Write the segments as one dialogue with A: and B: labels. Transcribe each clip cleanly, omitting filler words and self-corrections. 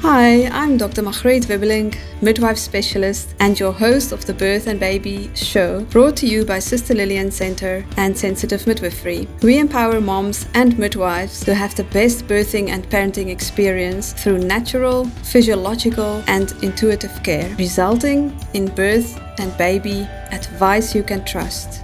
A: Hi, I'm Dr. Margreet Wibbeling, midwife specialist and your host of the Birth and Baby show, brought to you by Sister Lillian Center and Sensitive Midwifery. We empower moms and midwives to have the best birthing and parenting experience through natural, physiological and intuitive care, resulting in birth and baby advice you can trust.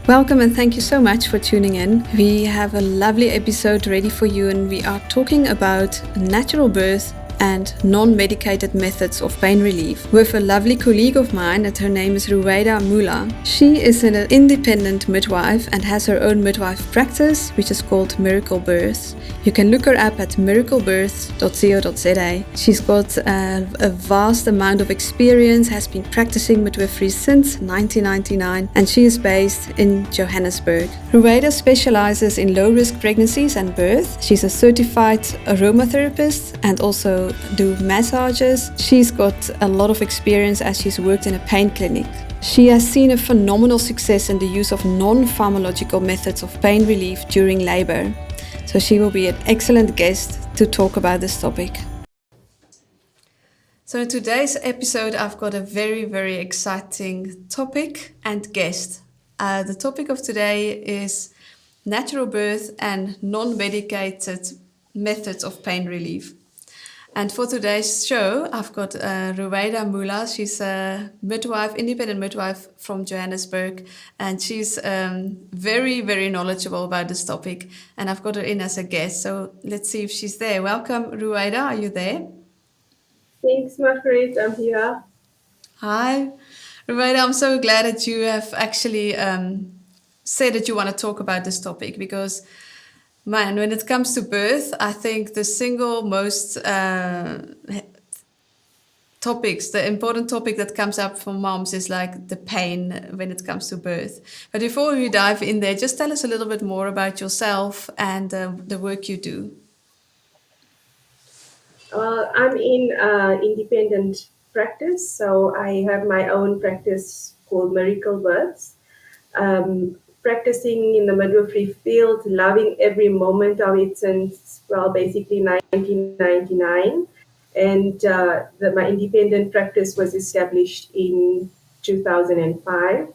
A: Welcome and thank you so much for tuning in. We have a lovely episode ready for you and we are talking about natural birth and non-medicated methods of pain relief with a lovely colleague of mine, and her name is Ruwaida Mula. She is an independent midwife and has her own midwife practice, which is called Miracle Birth. You can look her up at miraclebirth.co.za. She's got a vast amount of experience, has been practicing midwifery since 1999, and she is based in Johannesburg. Ruwaida specializes in low-risk pregnancies and birth. She's a certified aromatherapist and also do massages. She's got a lot of experience as she's worked in a pain clinic. She has seen a phenomenal success in the use of non-pharmacological methods of pain relief during labor. So she will be an excellent guest to talk about this topic. So in today's episode, I've got a very, very exciting topic and guest. The topic of today is natural birth and non-medicated methods of pain relief. And for today's show, I've got Ruwaida Mula. She's a midwife, independent midwife from Johannesburg, and she's very, very knowledgeable about this topic. And I've got her in as a guest, so let's see if she's there. Welcome, Ruwaida. Are you there?
B: Thanks, Margaret. I'm here.
A: Hi, Ruwaida. I'm so glad that you have actually said that you want to talk about this topic because man, when it comes to birth, I think the single most the important topic that comes up for moms is like the pain when it comes to birth. But before we dive in there, just tell us a little bit more about yourself and the work you do.
B: I'm in independent practice, so I have my own practice called Miracle Births. Practicing in the midwifery field, loving every moment of it since, well, basically 1999. And my independent practice was established in 2005.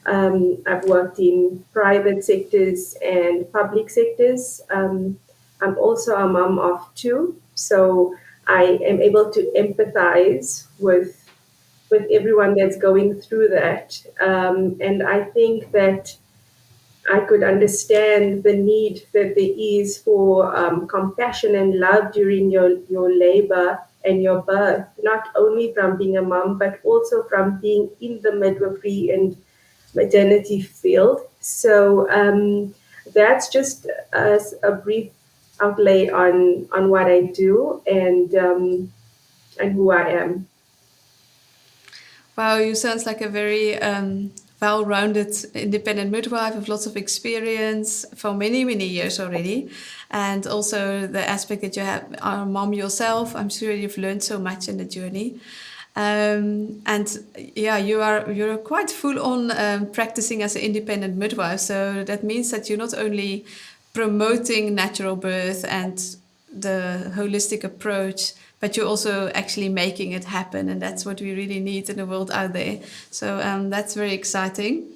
B: I've worked in private sectors and public sectors. I'm also a mom of two, so I am able to empathize with everyone that's going through that. And I think that I could understand the need that there is for compassion and love during your labor and your birth, not only from being a mom, but also from being in the midwifery and maternity field. So that's just a brief outlay on what I do and who I am.
A: Wow, you sounds like a very well-rounded independent midwife with lots of experience for many, many years already. And also the aspect that you have are a mom yourself. I'm sure you've learned so much in the journey. And yeah, you're quite full on practicing as an independent midwife. So that means that you're not only promoting natural birth and the holistic approach, but you're also actually making it happen. And that's what we really need in the world out there. So that's very exciting.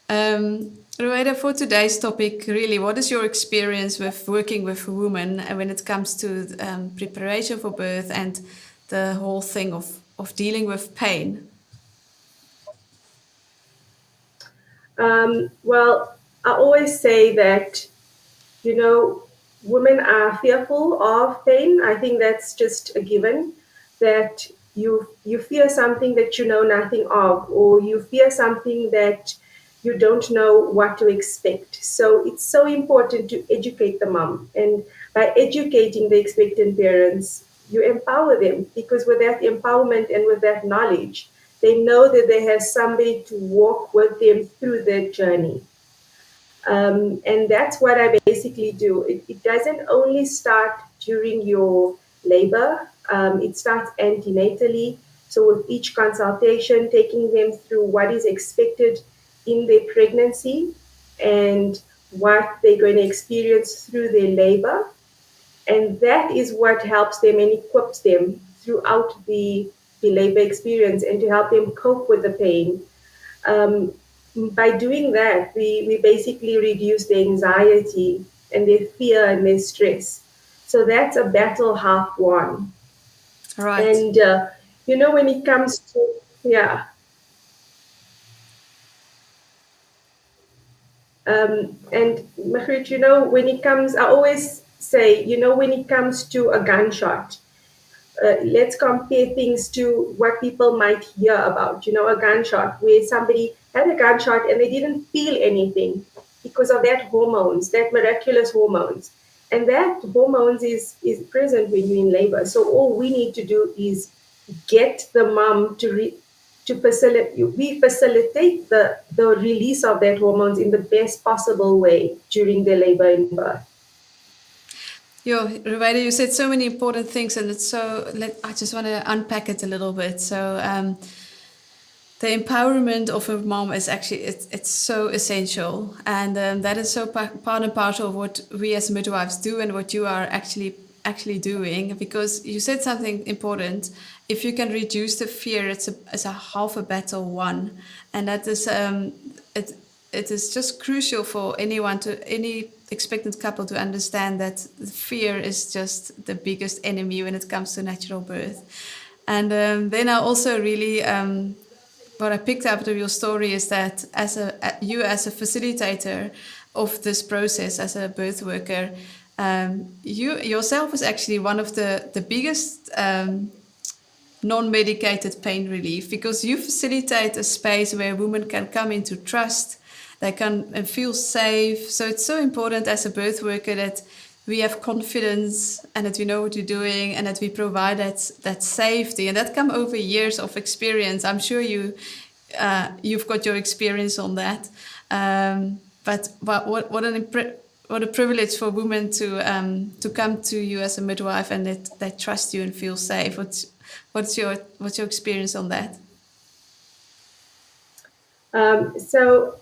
A: Ruwaida, for today's topic, really, what is your experience with working with women when it comes to preparation for birth and the whole thing of dealing with pain?
B: Well, I always say that, you know, women are fearful of pain. I think that's just a given, that you fear something that you know nothing of, or you fear something that you don't know what to expect. So it's so important to educate the mom. And by educating the expectant parents, you empower them, because with that empowerment and with that knowledge, they know that they have somebody to walk with them through their journey. And that's what I basically do. It doesn't only start during your labor, it starts antenatally. So, with each consultation, taking them through what is expected in their pregnancy and what they're going to experience through their labor. And that is what helps them and equips them throughout the labor experience and to help them cope with the pain. Um, by doing that, we basically reduce their anxiety and their fear and their stress. So that's a battle half won.
A: Right.
B: And, when it comes to, yeah, and Mahrit, when it comes, I always say, when it comes to a gunshot, let's compare things to what people might hear about, a gunshot where somebody had a gunshot and they didn't feel anything because of that hormones, that miraculous hormones. And that hormones is present when you're in labor. So all we need to do is get the mom to facilitate, we facilitate the release of that hormones in the best possible way during the labor and birth.
A: Ruwaida, you said so many important things, and I just want to unpack it a little bit. So, the empowerment of a mom is actually it's so essential, and that is so part and parcel of what we as midwives do, and what you are actually doing. Because you said something important. If you can reduce the fear, it's a half a battle won, and that is it is just crucial for any expectant couple to understand that fear is just the biggest enemy when it comes to natural birth. And then I also really what I picked up of your story is that you as a facilitator of this process as a birth worker, you yourself is actually one of the biggest non-medicated pain relief, because you facilitate a space where women can come into trust, they can feel safe. So it's so important as a birth worker that we have confidence and that we know what we're doing and that we provide that safety, and that come over years of experience. I'm sure you've got your experience on that. But what a privilege for women to come to you as a midwife and that they trust you and feel safe. What's your experience on that?
B: So,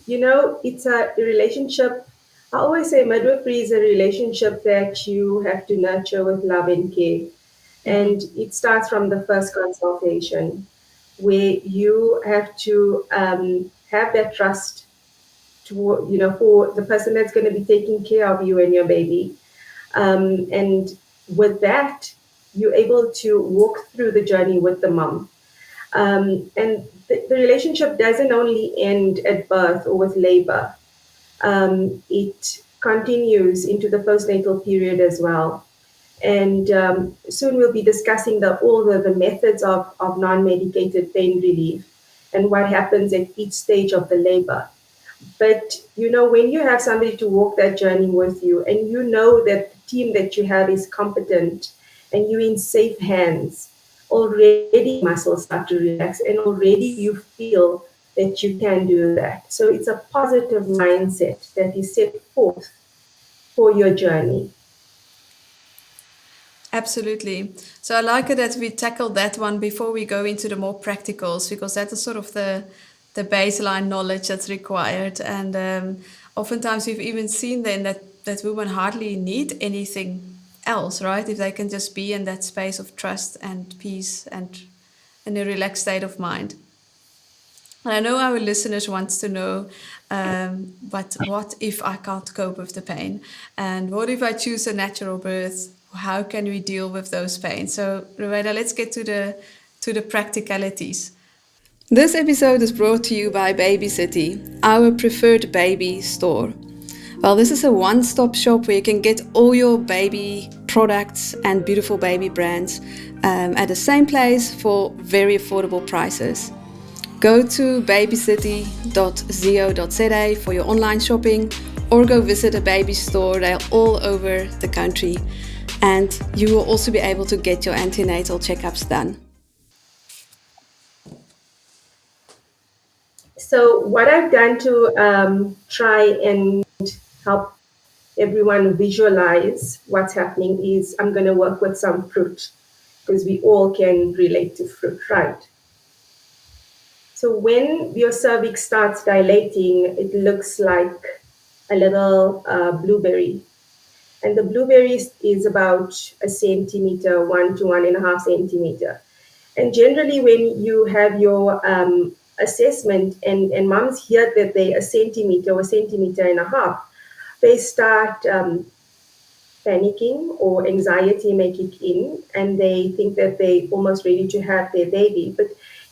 B: it's a relationship. I always say midwifery is a relationship that you have to nurture with love and care. And it starts from the first consultation, where you have to have that trust to, for the person that's going to be taking care of you and your baby. And with that, you're able to walk through the journey with the mom. And the relationship doesn't only end at birth or with labor. It continues into the postnatal period as well. And soon we'll be discussing all the methods of non-medicated pain relief and what happens at each stage of the labor. But when you have somebody to walk that journey with you, and you know that the team that you have is competent and you're in safe hands, already muscles start to relax and already you feel that you can do that. So it's a positive mindset that is set forth for your journey.
A: Absolutely. So I like it that we tackled that one before we go into the more practicals, because that is sort of the baseline knowledge that's required. And oftentimes we've even seen then that women hardly need anything else, right? If they can just be in that space of trust and peace and in a relaxed state of mind. And I know our listeners wants to know, but what if I can't cope with the pain? And what if I choose a natural birth? How can we deal with those pains? So, Ruwaida, let's get to the practicalities. This episode is brought to you by Baby City, our preferred baby store. Well, this is a one-stop shop where you can get all your baby products and beautiful baby brands at the same place for very affordable prices. Go to babycity.co.za for your online shopping, or go visit a baby store. They're all over the country. And you will also be able to get your antenatal checkups done.
B: So what I've done to try and help everyone visualize what's happening is I'm going to work with some fruit, because we all can relate to fruit, right? So when your cervix starts dilating, it looks like a little blueberry. And the blueberries is about a centimeter, 1 to 1.5 centimeter. And generally, when you have your assessment and moms hear that they a centimeter or centimeter and a half, they start panicking or anxiety may kick in, and they think that they almost ready to have their baby. But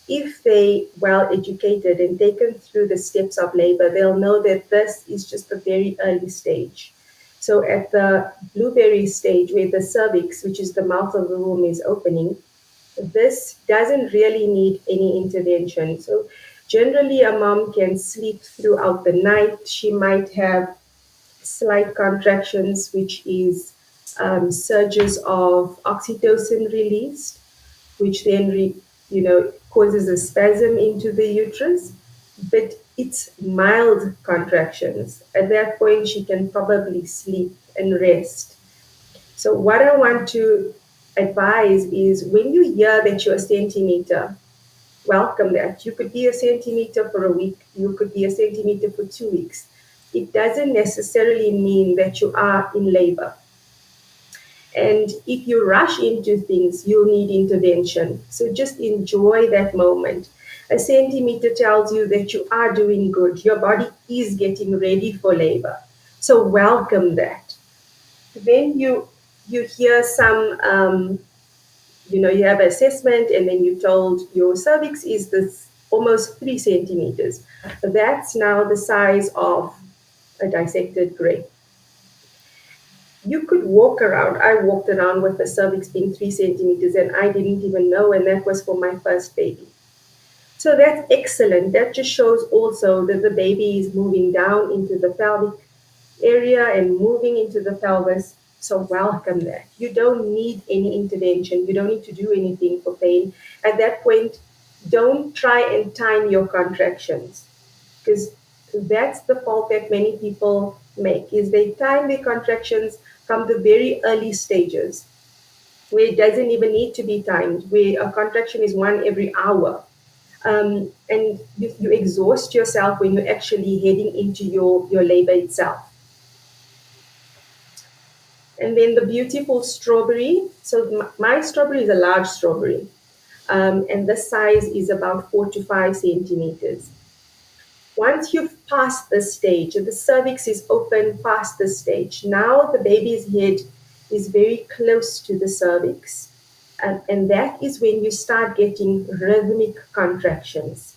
B: if they well educated and taken through the steps of labor, they'll know that this is just a very early stage. So at the blueberry stage, where the cervix, which is the mouth of the womb, is opening, this doesn't really need any intervention. So generally, a mom can sleep throughout the night. She might have slight contractions, which is surges of oxytocin released, which then causes a spasm into the uterus. But it's mild contractions. At that point, she can probably sleep and rest. So what I want to advise is, when you hear that you're a centimeter, welcome that. You could be a centimeter for a week, you could be a centimeter for 2 weeks. It doesn't necessarily mean that you are in labor. And if you rush into things, you'll need intervention. So just enjoy that moment. A centimeter tells you that you are doing good. Your body is getting ready for labor. So welcome that. Then you hear some you have assessment, and then you're told your cervix is this almost 3 centimeters. That's now the size of a dissected grape. You could walk around. I walked around with the cervix being 3 centimeters, and I didn't even know, and that was for my first baby. So that's excellent. That just shows also that the baby is moving down into the pelvic area and moving into the pelvis. So welcome that. You don't need any intervention. You don't need to do anything for pain. At that point, don't try and time your contractions, because that's the fault that many people make, is they time their contractions from the very early stages, where it doesn't even need to be timed, where a contraction is one every hour. And you exhaust yourself when you're actually heading into your labor itself. And then the beautiful strawberry. So my strawberry is a large strawberry, and the size is about 4 to 5 centimeters. Once you've passed this stage, and the cervix is open past this stage, now the baby's head is very close to the cervix, and that is when you start getting rhythmic contractions.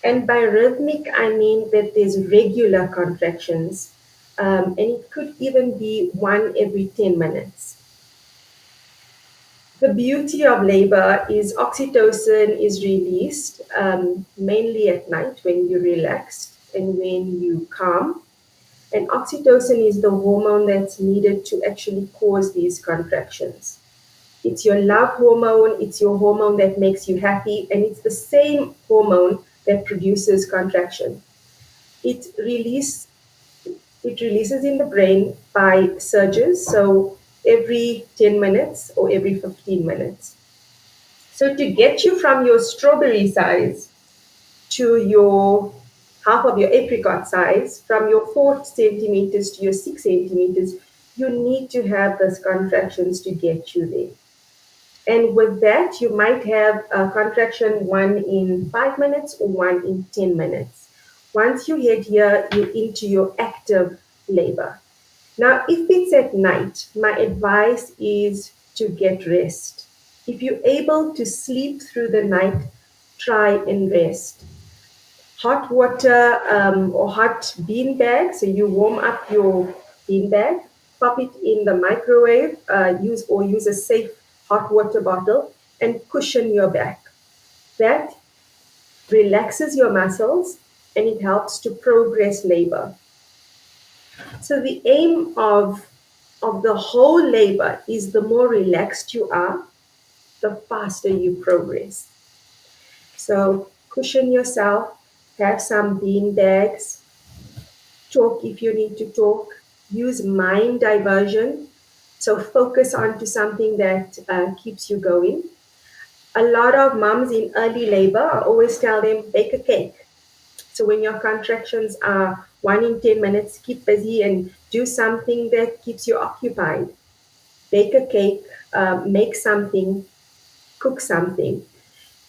B: And by rhythmic, I mean that there's regular contractions, and it could even be one every 10 minutes. The beauty of labor is oxytocin is released mainly at night when you're relaxed and when you calm. And oxytocin is the hormone that's needed to actually cause these contractions. It's your love hormone, it's your hormone that makes you happy, and it's the same hormone that produces contraction. It releases in the brain by surges, so every 10 minutes or every 15 minutes. So to get you from your strawberry size to your half of your apricot size, from your 4 centimeters to your 6 centimeters, you need to have those contractions to get you there. And with that, you might have a contraction one in 5 minutes or one in 10 minutes. Once you head here, you're into your active labor. Now, if it's at night, my advice is to get rest. If you're able to sleep through the night, try and rest. Hot water or hot bean bag, so you warm up your bean bag, pop it in the microwave, use a safe hot water bottle, and cushion your back. That relaxes your muscles and it helps to progress labor. So the aim of the whole labor is, the more relaxed you are, the faster you progress. So cushion yourself, have some bean bags, talk if you need to talk, use mind diversion. So focus on to something that keeps you going. A lot of moms in early labor, I always tell them, bake a cake. So when your contractions are 1 in 10 minutes, keep busy and do something that keeps you occupied. Bake a cake, make something, cook something.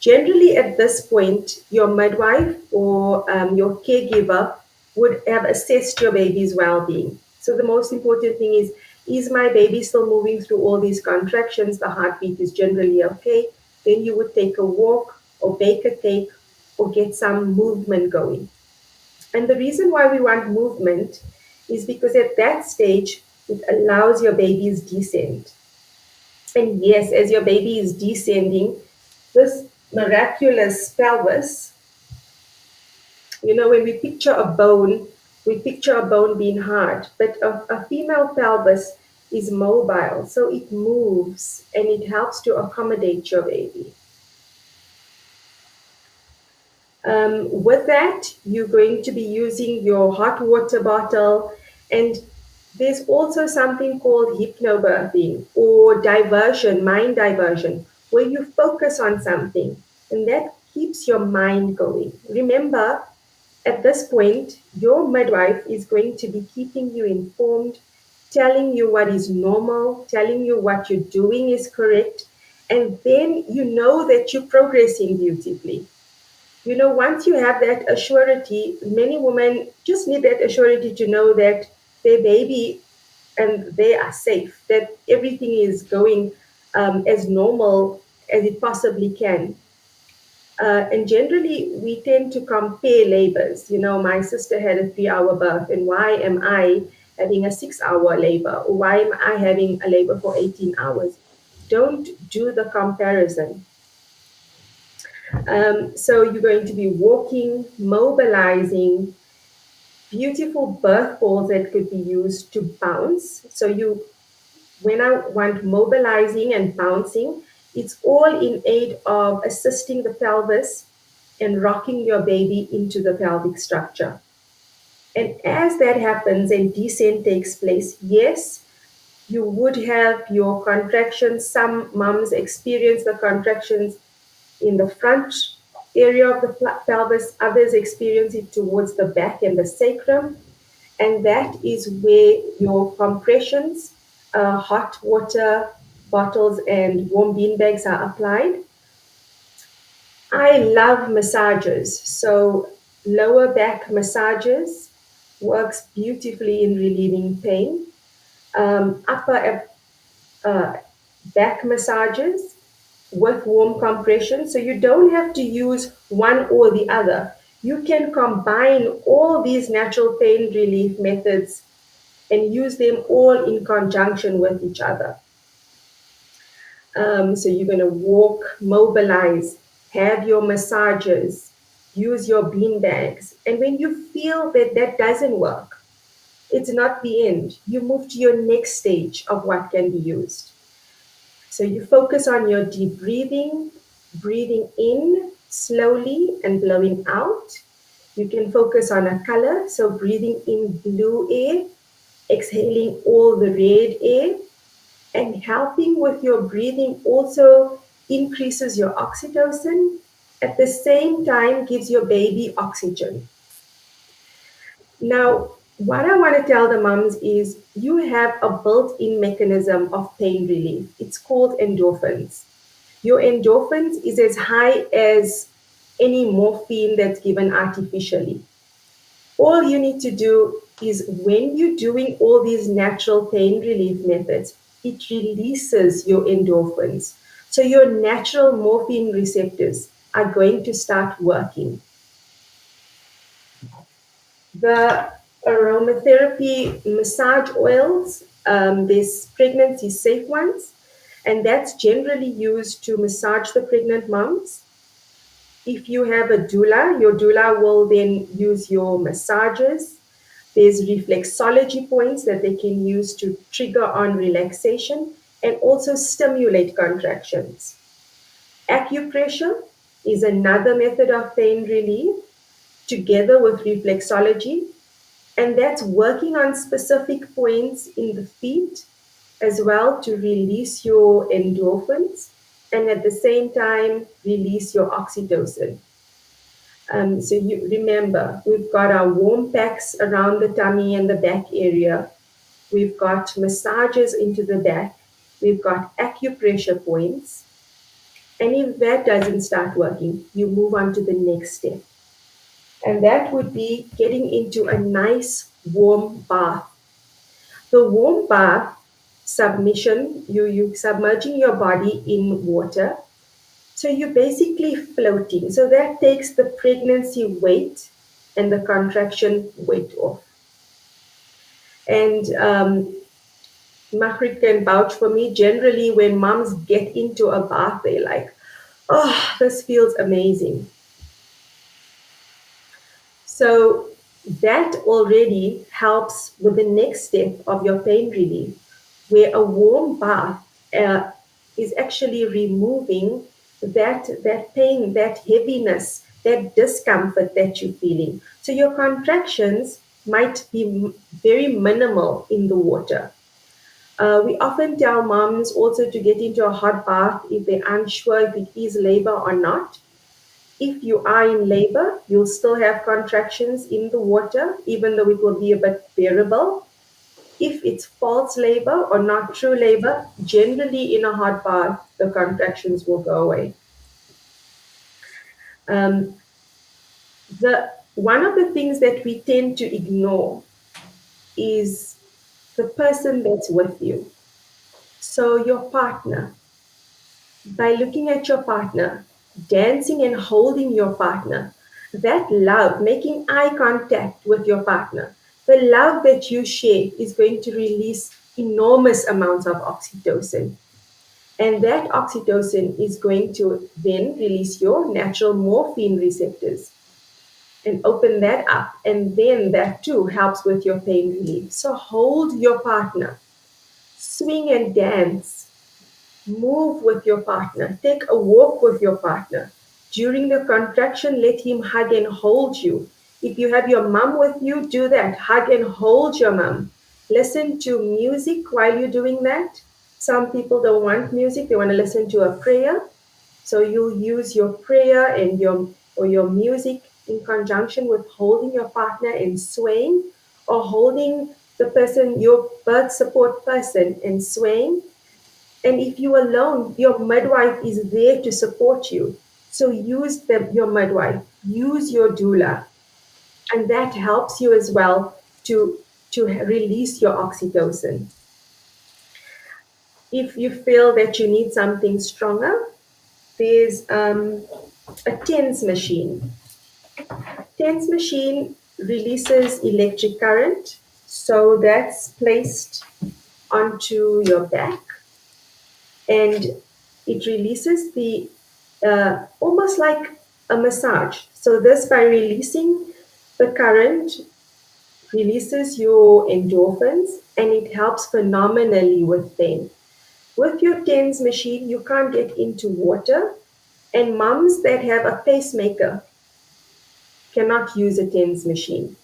B: Generally, at this point, your midwife or your caregiver would have assessed your baby's well being. So, the most important thing is my baby still moving through all these contractions? The heartbeat is generally okay. Then you would take a walk or bake a cake or get some movement going. And the reason why we want movement is because at that stage, it allows your baby's descent. And yes, as your baby is descending, this miraculous pelvis, when we picture a bone being hard, but a female pelvis is mobile, so it moves and it helps to accommodate your baby. With that, you're going to be using your hot water bottle, and there's also something called hypnobirthing or diversion, mind diversion, where you focus on something and that keeps your mind going. Remember, at this point, your midwife is going to be keeping you informed, telling you what is normal, telling you what you're doing is correct, and then you know that you're progressing beautifully. Once you have that assurity, many women just need that assurity to know that their baby and they are safe, that everything is going as normal as it possibly can. And generally, we tend to compare labors. My sister had a 3-hour birth, and why am I having a 6-hour labor? Or why am I having a labor for 18 hours? Don't do the comparison. So you're going to be walking, mobilizing, beautiful birth balls that could be used to bounce. When I want mobilizing and bouncing, it's all in aid of assisting the pelvis and rocking your baby into the pelvic structure. And as that happens and descent takes place, yes, you would have your contractions. Some moms experience the contractions in the front area of the pelvis, others experience it towards the back and the sacrum. And that is where your compressions, hot water bottles, and warm bean bags are applied. I love massages. So, lower back massages works beautifully in relieving pain. Upper back massages with warm compression. So you don't have to use one or the other. You can combine all these natural pain relief methods and use them all in conjunction with each other. So you're going to walk, mobilize, have your massages, use your bean bags. And when you feel that that doesn't work, it's not the end. You move to your next stage of what can be used. So you focus on your deep breathing, breathing in slowly and blowing out. You can focus on a color, so breathing in blue air, exhaling all the red air, and helping with your breathing also increases your oxytocin. At the same time, gives your baby oxygen. Now, what I want to tell the moms is you have a built-in mechanism of pain relief. It's called endorphins. Your endorphins is as high as any morphine that's given artificially. All you need to do is when you're doing all these natural pain relief methods, it releases your endorphins. So your natural morphine receptors are going to start working. The aromatherapy massage oils, there's pregnancy safe ones, and that's generally used to massage the pregnant moms. If you have a doula, your doula will then use your massages. There's reflexology points that they can use to trigger on relaxation and also stimulate contractions. Acupressure is another method of pain relief together with reflexology, and that's working on specific points in the feet as well to release your endorphins and at the same time release your oxytocin. So you remember, we've got our warm packs around the tummy and the back area. We've got massages into the back. We've got acupressure points. And if that doesn't start working, you move on to the next step. And that would be getting into a nice warm bath. The warm bath submission, you submerging your body in water. So you're basically floating. So that takes the pregnancy weight and the contraction weight off. And Mahrit can vouch for me. Generally, when moms get into a bath, they're like, oh, this feels amazing. So that already helps with the next step of your pain relief, where a warm bath is actually removing that pain, that heaviness, that discomfort that you're feeling. So your contractions might be very minimal in the water. We often tell moms also to get into a hot bath if they're unsure if it is labor or not. If you are in labor, you'll still have contractions in the water, even though it will be a bit bearable. If it's false labor or not true labor, generally in a hot bath, the contractions will go away. Um, one of the things that we tend to ignore is the person that's with you. So your partner. By looking at your partner, dancing and holding your partner, that love, making eye contact with your partner, the love that you share is going to release enormous amounts of oxytocin. And that oxytocin is going to then release your natural morphine receptors and open that up. And then that too helps with your pain relief. So hold your partner, swing and dance. Move with your partner. Take a walk with your partner. During the contraction, let him hug and hold you. If you have your mom with you, do that. Hug and hold your mom. Listen to music while you're doing that. Some people don't want music, they want to listen to a prayer. So you'll use your prayer and your music in conjunction with holding your partner and swaying, or holding the person, your birth support person, and swaying. And if you're alone, your midwife is there to support you. So use your midwife, use your doula, and that helps you as well to release your oxytocin. If you feel that you need something stronger, there's a TENS machine. TENS machine releases electric current, so that's placed onto your back, and it releases the almost like a massage. So this, by releasing the current, releases your endorphins, and it helps phenomenally with pain. With your TENS machine, you can't get into water, and moms that have a pacemaker cannot use a TENS machine.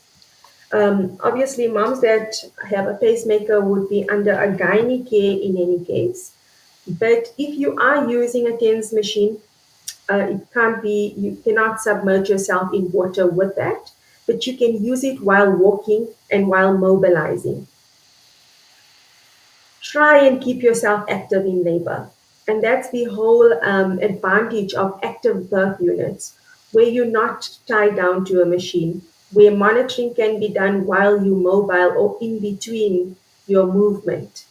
B: Obviously, moms that have a pacemaker would be under a gynae care in any case. But if you are using a TENS machine, you cannot submerge yourself in water with that, but you can use it while walking and while mobilizing. Try and keep yourself active in labor. And that's the whole advantage of active birth units, where you're not tied down to a machine, where monitoring can be done while you're mobile or in between your movement.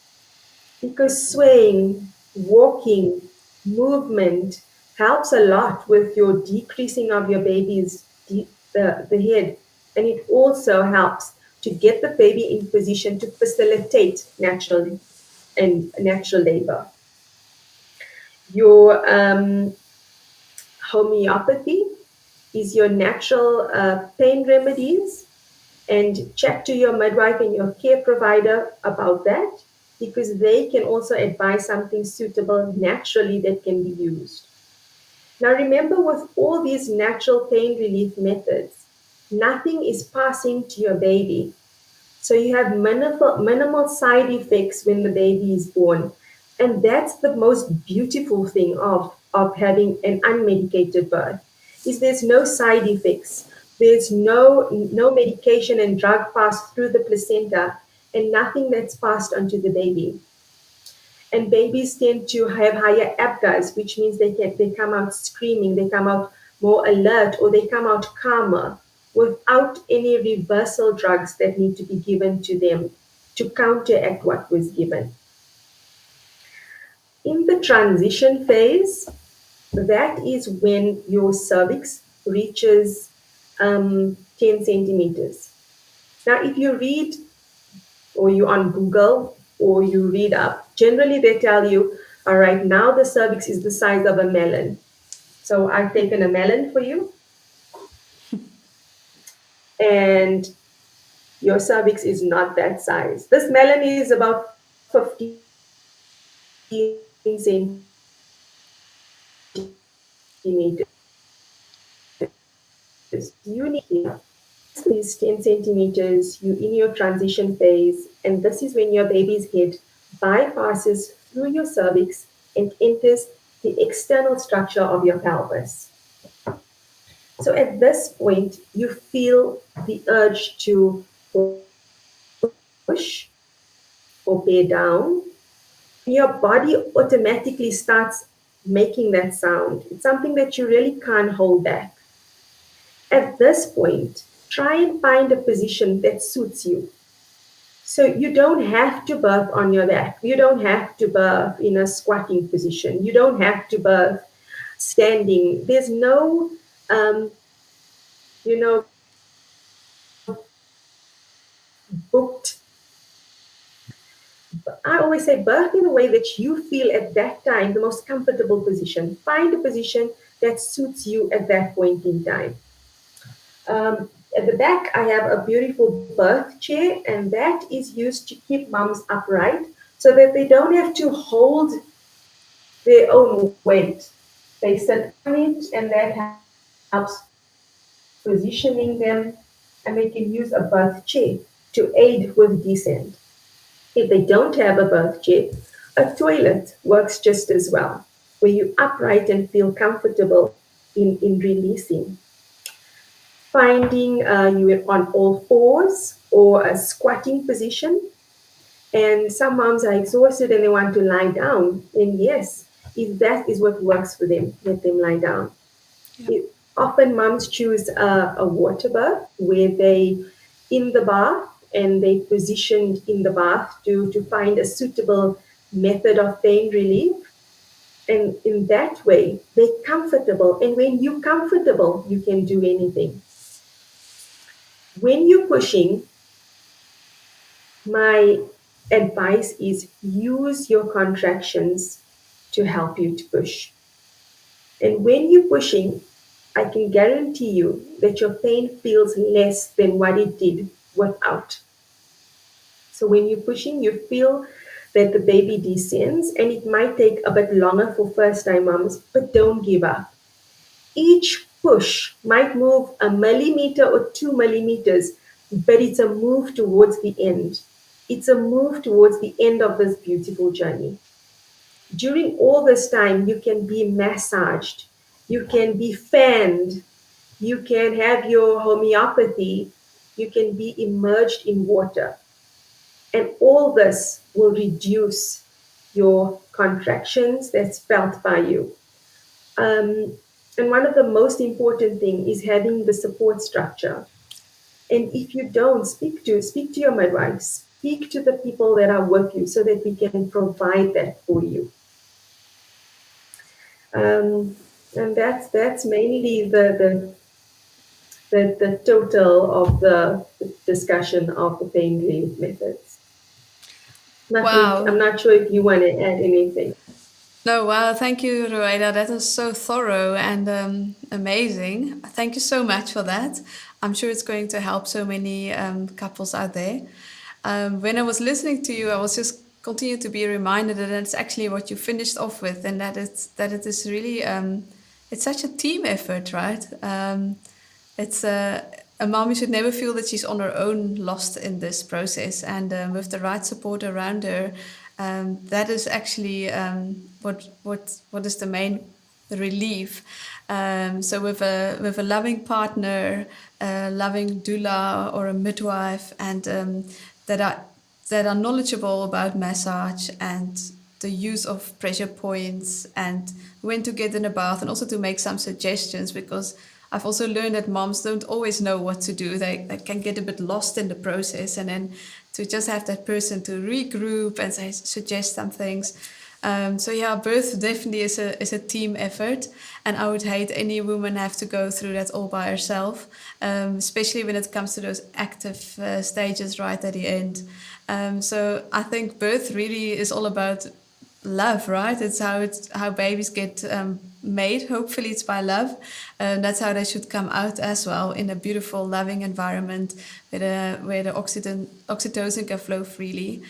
B: Because swaying, walking, movement helps a lot with your decreasing of your baby's the head, and it also helps to get the baby in position to facilitate natural labor. Your homeopathy is your natural pain remedies, and chat to your midwife and your care provider about that, because they can also advise something suitable naturally that can be used. Now remember, with all these natural pain relief methods, nothing is passing to your baby. So you have minimal side effects when the baby is born. And that's the most beautiful thing of having an unmedicated birth. is there's no side effects. There's no medication and drug passed through the placenta, and nothing that's passed onto the baby. And babies tend to have higher APGARs, which means they come out screaming, they come out more alert, or they come out calmer without any reversal drugs that need to be given to them to counteract what was given. In the transition phase, that is when your cervix reaches 10 centimeters. Now, if you read or you're on Google or you read up, generally they tell you, all right, now the cervix is the size of a melon. So I've taken a melon for you, and your cervix is not that size. This melon is about 15 centimeters. You need is 10 centimeters, you in your transition phase, and this is when your baby's head bypasses through your cervix and enters the external structure of your pelvis. So at this point, you feel the urge to push or bear down. Your body automatically starts making that sound. It's something that you really can't hold back. At this point, try and find a position that suits you. So you don't have to birth on your back. You don't have to birth in a squatting position. You don't have to birth standing. There's no, you know, booked. I always say birth in a way that you feel at that time the most comfortable position. Find a position that suits you at that point in time. At the back, I have a beautiful birth chair, and that is used to keep moms upright so that they don't have to hold their own weight. They sit on it, and that helps positioning them, and they can use a birth chair to aid with descent. If they don't have a birth chair, a toilet works just as well, where you upright and feel comfortable in releasing. Finding you on all fours or a squatting position. And some moms are exhausted and they want to lie down. And yes, if that is what works for them, let them lie down.
A: Yeah.
B: Often moms choose a water bath where they in the bath and they positioned in the bath to find a suitable method of pain relief. And in that way, they're comfortable. And when you're comfortable, you can do anything. When you're pushing, my advice is use your contractions to help you to push. And when you're pushing, I can guarantee you that your pain feels less than what it did without. So when you're pushing, you feel that the baby descends, and it might take a bit longer for first time moms, but don't give up. Each push might move a millimeter or 2 millimeters, but it's a move towards the end. It's a move towards the end of this beautiful journey. During all this time, you can be massaged, you can be fanned, you can have your homeopathy, you can be immersed in water. And all this will reduce your contractions that's felt by you. And one of the most important things is having the support structure. And if you don't, speak to your midwife, speak to the people that are with you so that we can provide that for you. And that's mainly the total of the discussion of the pain relief methods.
A: Wow.
B: I'm not sure if you want to add anything.
A: No, wow. Thank you, Ruwaida. That was so thorough and amazing. Thank you so much for that. I'm sure it's going to help so many couples out there. When I was listening to you, I was just continue to be reminded that it's actually what you finished off with, and that it is really it's such a team effort, right? It's a mom should never feel that she's on her own, lost in this process, and with the right support around her, that is actually what is the main the relief. So with a loving partner, a loving doula or a midwife, and that are that are knowledgeable about massage and the use of pressure points and when to get in a bath, and also to make some suggestions, because I've also learned that moms don't always know what to do. They can get a bit lost in the process, and then to just have that person to regroup and say, suggest some things. So yeah, birth definitely is a team effort, and I would hate any woman have to go through that all by herself, especially when it comes to those active stages right at the end. So I think birth really is all about love, right? It's how babies get made. Hopefully, it's by love. That's how they should come out as well, in a beautiful, loving environment where the oxytocin can flow freely.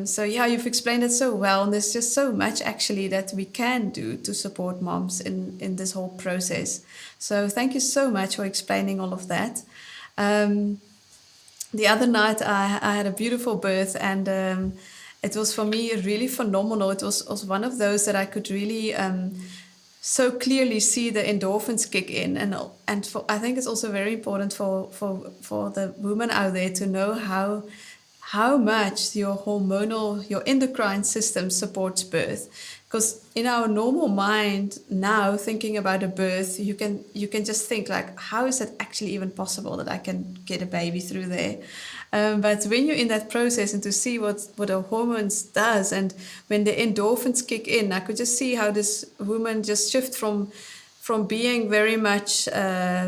A: So yeah, you've explained it so well, and there's just so much actually that we can do to support moms in this whole process. So thank you so much for explaining all of that. Um, the other night I had a beautiful birth, and it was for me really phenomenal. It was one of those that I could really so clearly see the endorphins kick in, and I think it's also very important for the women out there to know how much your endocrine system supports birth. Because in our normal mind now, thinking about a birth, you can just think like, how is that actually even possible that I can get a baby through there? But when you're in that process and to see what the hormones does, and when the endorphins kick in, I could just see how this woman just shift from being very much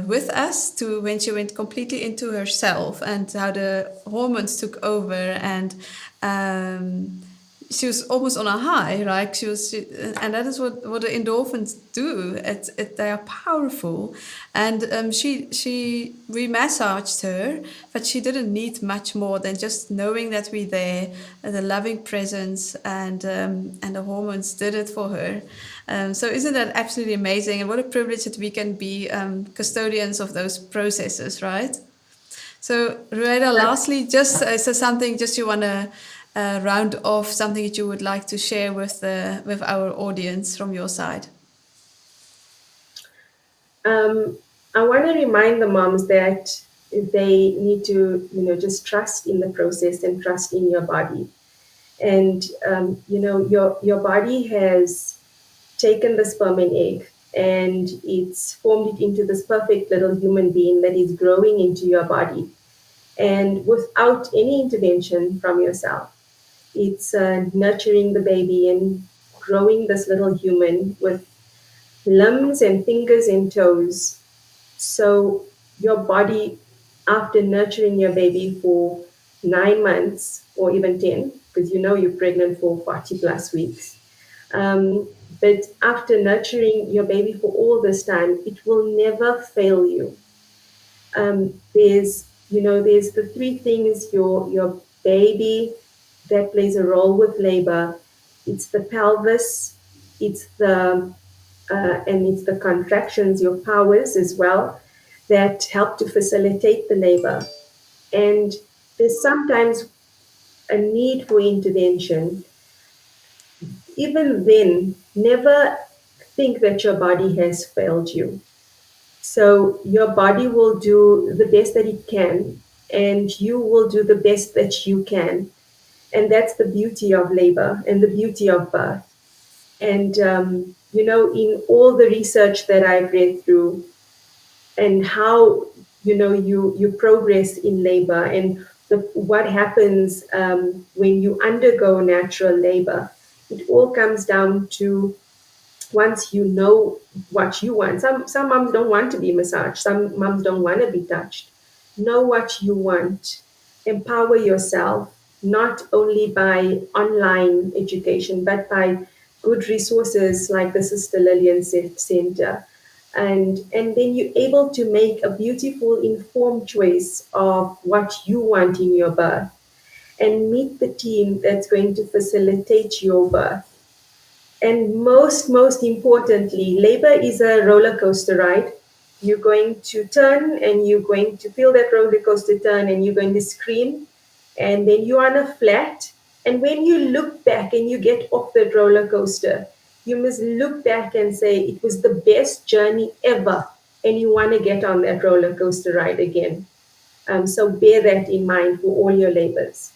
A: with us to when she went completely into herself, and how the hormones took over, and she was almost on a high, right? And that is what the endorphins do. They are powerful, and we massaged her, but she didn't need much more than just knowing that we're there, the loving presence, and the hormones did it for her. So isn't that absolutely amazing? And what a privilege that we can be custodians of those processes, right? So, Ruwaida, lastly, just is there something just you want to round off, something that you would like to share with our audience from your side?
B: I want to remind the moms that they need to, just trust in the process and trust in your body. And your body has taken the sperm and egg, and it's formed it into this perfect little human being that is growing into your body, and without any intervention from yourself. It's nurturing the baby and growing this little human with limbs and fingers and toes. So your body, after nurturing your baby for 9 months or even 10, because you're pregnant for 40 plus weeks, but after nurturing your baby for all this time, it will never fail you. There's the three things: your baby that plays a role with labor. It's the pelvis, it's the and it's the contractions, your powers as well, that help to facilitate the labor. And there's sometimes a need for intervention. Even then, never think that your body has failed you. So your body will do the best that it can, and you will do the best that you can. And that's the beauty of labor and the beauty of birth. And, in all the research that I've read through, and how, you progress in labor, and what happens when you undergo natural labor, it all comes down to, once you know what you want. Some moms don't want to be massaged. Some moms don't want to be touched. Know what you want. Empower yourself, not only by online education, but by good resources like the Sister Lillian Center. And then you're able to make a beautiful, informed choice of what you want in your birth, and meet the team that's going to facilitate your birth. And most importantly, labor is a roller coaster ride. You're going to turn, and you're going to feel that roller coaster turn, and you're going to scream, and then you're on a flat. And when you look back and you get off that roller coaster, you must look back and say it was the best journey ever, and you want to get on that roller coaster ride again. So bear that in mind for all your labors.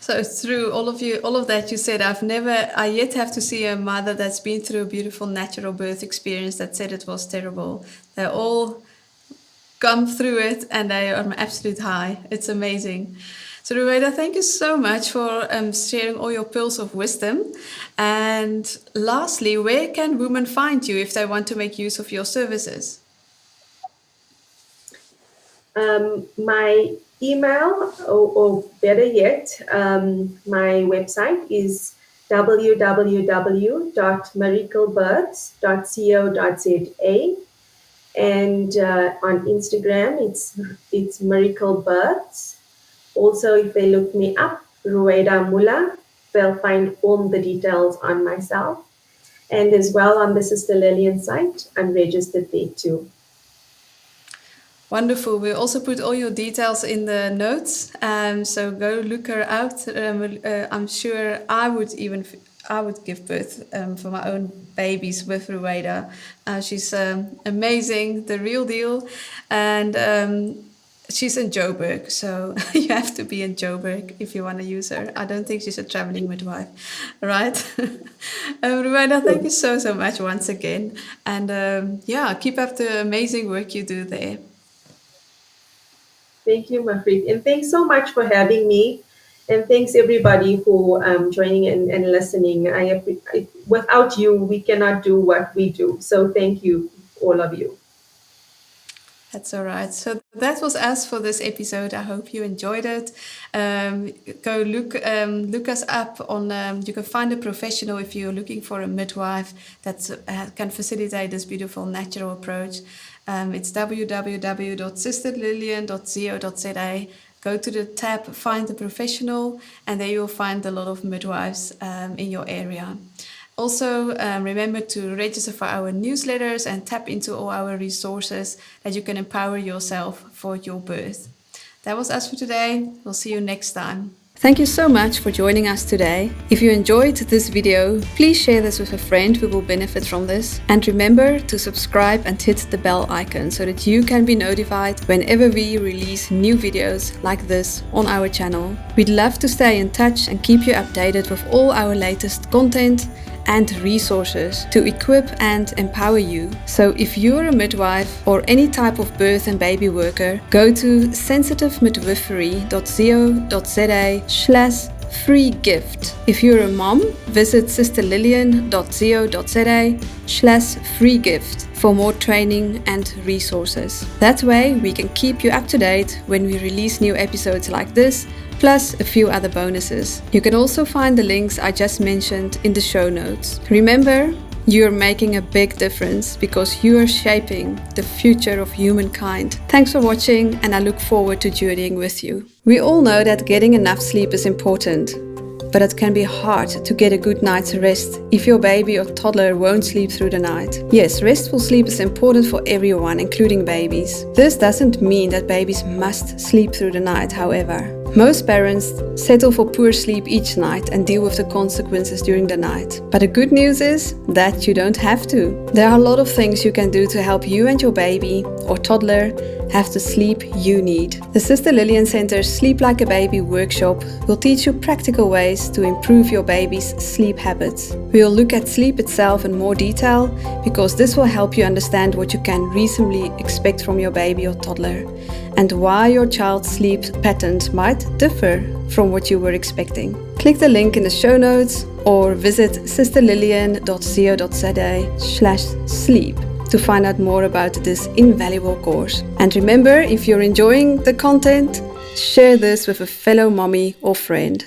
A: So through all of that you said, I yet have to see a mother that's been through a beautiful natural birth experience that said it was terrible. They all come through it and they are on absolute high. It's amazing. So Ruwaida, thank you so much for sharing all your pearls of wisdom. And lastly, where can women find you if they want to make use of your services?
B: My email, or better yet, my website is www.miraclebirths.co.za, and on Instagram it's miraclebirths. Also, if they look me up, Ruwaida Mulla, they'll find all the details on myself. And as well on the Sister Lillian site, I'm registered there too.
A: Wonderful. We'll also put all your details in the notes. So go look her out. I'm sure I would give birth for my own babies with Ruwaida. She's amazing, the real deal. And she's in Joburg, so you have to be in Joburg if you want to use her. I don't think she's a traveling midwife, right? Ruwaida, thank you so much once again. And keep up the amazing work you do there.
B: Thank you, Mafrit. And thanks so much for having me. And thanks everybody for joining and listening. Without you, we cannot do what we do. So thank you, all of you.
A: That's all right. So that was us for this episode. I hope you enjoyed it. Go look us up on. You can find a professional if you're looking for a midwife that can facilitate this beautiful natural approach. It's www.sisterlillian.co.za. Go to the tab, find a professional, and there you'll find a lot of midwives in your area. Also, remember to register for our newsletters and tap into all our resources that you can empower yourself for your birth. That was us for today. We'll see you next time. Thank you so much for joining us today. If you enjoyed this video, please share this with a friend who will benefit from this. And remember to subscribe and hit the bell icon so that you can be notified whenever we release new videos like this on our channel. We'd love to stay in touch and keep you updated with all our latest content and resources to equip and empower you. So if you're a midwife or any type of birth and baby worker, go to sensitivemidwifery.co.za/free gift. If you're a mom, visit sisterlillian.co.za/free gift for more training and resources. That way we can keep you up to date when we release new episodes like this, plus a few other bonuses. You can also find the links I just mentioned in the show notes. Remember, you're making a big difference because you are shaping the future of humankind. Thanks for watching, and I look forward to journeying with you. We all know that getting enough sleep is important, but it can be hard to get a good night's rest if your baby or toddler won't sleep through the night. Yes, restful sleep is important for everyone, including babies. This doesn't mean that babies must sleep through the night, however. Most parents settle for poor sleep each night and deal with the consequences during the night. But the good news is that you don't have to. There are a lot of things you can do to help you and your baby or toddler have the sleep you need. The Sister Lillian Center's Sleep Like a Baby workshop will teach you practical ways to improve your baby's sleep habits. We will look at sleep itself in more detail because this will help you understand what you can reasonably expect from your baby or toddler and why your child's sleep patterns might differ from what you were expecting. Click the link in the show notes or visit sisterlillian.co.za/sleep to find out more about this invaluable course. And remember, if you're enjoying the content, share this with a fellow mommy or friend.